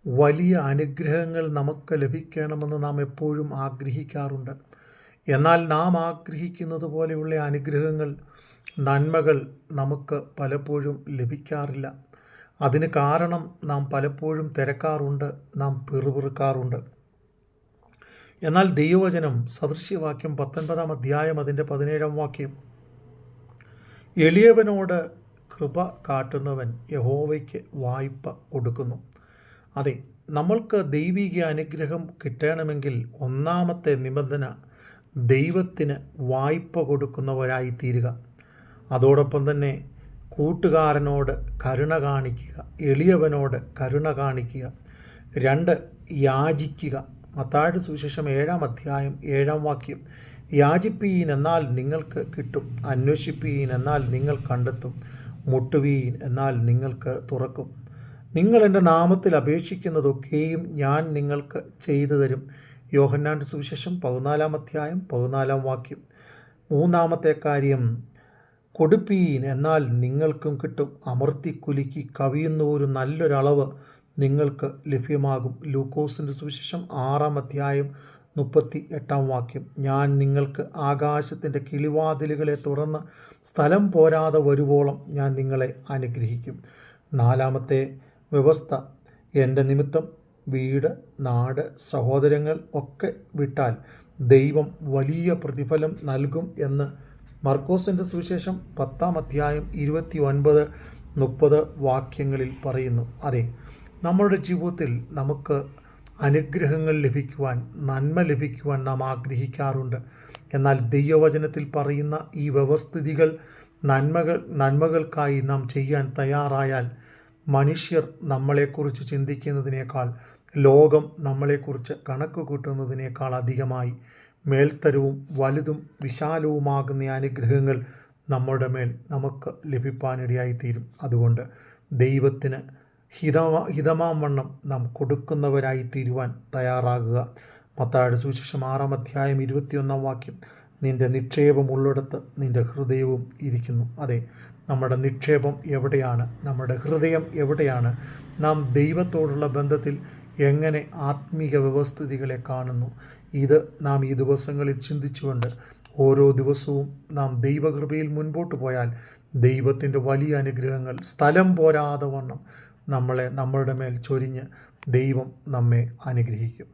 വലിയ അനുഗ്രഹങ്ങൾ നമുക്ക് ലഭിക്കണമെന്ന് നാം എപ്പോഴും ആഗ്രഹിക്കാറുണ്ട്. എന്നാൽ നാം ആഗ്രഹിക്കുന്നത് പോലെയുള്ള അനുഗ്രഹങ്ങൾ, നന്മകൾ നമുക്ക് പലപ്പോഴും ലഭിക്കാറില്ല. അതിന് കാരണം നാം പലപ്പോഴും തിരക്കാറുണ്ട്, നാം പിറുപിറുക്കാറുണ്ട്. എന്നാൽ ദൈവവചനം സദൃശ്യവാക്യം 19-ാം അധ്യായം അതിൻ്റെ 17-ാം വാക്യം, എളിയവനോട് കൃപ കാട്ടുന്നവൻ യഹോവയ്ക്ക് വായ്പ കൊടുക്കുന്നു. അതെ, നമ്മൾക്ക് ദൈവിക അനുഗ്രഹം കിട്ടണമെങ്കിൽ ഒന്നാമത്തെ നിബന്ധന ദൈവത്തിന് വായ്പ കൊടുക്കുന്നവരായി തീരുക. അതോടൊപ്പം തന്നെ കൂട്ടുകാരനോട് കരുണ കാണിക്കുക, എളിയവനോട് കരുണ കാണിക്കുക. 2, യാചിക്കുക. മത്തായിയുടെ സുവിശേഷം 7-ാം അധ്യായം 7-ാം വാക്യം, യാചിപ്പീൻ എന്നാൽ നിങ്ങൾക്ക് കിട്ടും, അന്വേഷിപ്പീൻ എന്നാൽ നിങ്ങൾ കണ്ടെത്തും, മുട്ടുവീൻ എന്നാൽ നിങ്ങൾക്ക് തുറക്കും. നിങ്ങൾ എൻ്റെ നാമത്തിൽ അപേക്ഷിക്കുന്നതൊക്കെയും ഞാൻ നിങ്ങൾക്ക് ചെയ്തു തരും. യോഹന്നാൻ്റെ സുവിശേഷം 14-ാം അധ്യായം 14-ാം വാക്യം. 3-ാമത്തെ കാര്യം, കൊടുപ്പീൻ എന്നാൽ നിങ്ങൾക്കും കിട്ടും, അമർത്തിക്കുലുക്കി കവിയുന്ന ഒരു നല്ലൊരളവ് നിങ്ങൾക്ക് ലഭ്യമാകും. ലൂക്കോസിൻ്റെ സുവിശേഷം 6-ാം അധ്യായം 38-ാം വാക്യം, ഞാൻ നിങ്ങൾക്ക് ആകാശത്തിൻ്റെ കിളിവാതിലുകളെ തുറന്ന് സ്ഥലം പോരാതെ വരുവോളം ഞാൻ നിങ്ങളെ അനുഗ്രഹിക്കും. 4-ാമത്തെ വ്യവസ്ഥ, എൻ്റെ നിമിത്തം വീട്, നാട്, സഹോദരങ്ങൾ ഒക്കെ വിട്ടാൽ ദൈവം വലിയ പ്രതിഫലം നൽകും എന്ന് മർക്കോസിൻ്റെ സുവിശേഷം 10-ാം അധ്യായം 29-30 വാക്യങ്ങളിൽ പറയുന്നു. അതെ, നമ്മുടെ ജീവിതത്തിൽ നമുക്ക് അനുഗ്രഹങ്ങൾ ലഭിക്കുവാൻ, നന്മ ലഭിക്കുവാൻ നാം ആഗ്രഹിക്കാറുണ്ട്. എന്നാൽ ദൈവവചനത്തിൽ പറയുന്ന ഈ വ്യവസ്ഥിതികൾ, നന്മകൾക്കായി നാം ചെയ്യാൻ തയ്യാറായാൽ മനുഷ്യർ നമ്മളെക്കുറിച്ച് ചിന്തിക്കുന്നതിനേക്കാൾ, ലോകം നമ്മളെക്കുറിച്ച് കണക്ക് കൂട്ടുന്നതിനേക്കാൾ അധികമായി മേൽത്തരവും വലുതും വിശാലവുമാകുന്ന അനുഗ്രഹങ്ങൾ നമ്മുടെ മേൽ നമുക്ക് ലഭിക്കാനിടയായിത്തീരും. അതുകൊണ്ട് ദൈവത്തിന് ഹിതമാം വണ്ണം നാം കൊടുക്കുന്നവരായി തീരുവാൻ തയ്യാറാകുക. മത്തായിയുടെ സുവിശേഷം 6-ാം അധ്യായം 21-ാം വാക്യം, നിൻ്റെ നിക്ഷേപം ഉള്ളിടത്ത് നിൻ്റെ ഹൃദയവും ഇരിക്കുന്നു. അതെ, നമ്മുടെ നിക്ഷേപം എവിടെയാണ്, നമ്മുടെ ഹൃദയം എവിടെയാണ്, നാം ദൈവത്തോടുള്ള ബന്ധത്തിൽ എങ്ങനെ ആത്മീക വ്യവസ്ഥിതികളെ കാണുന്നു, ഇത് നാം ഈ ദിവസങ്ങളിൽ ചിന്തിച്ചുകൊണ്ട് ഓരോ ദിവസവും നാം ദൈവകൃപയിൽ മുൻപോട്ട് പോയാൽ ദൈവത്തിൻ്റെ വലിയ അനുഗ്രഹങ്ങൾ സ്ഥലം പോരാതെ വണ്ണം നമ്മളുടെ മേൽ ചൊരിഞ്ഞ് ദൈവം നമ്മെ അനുഗ്രഹിക്കും.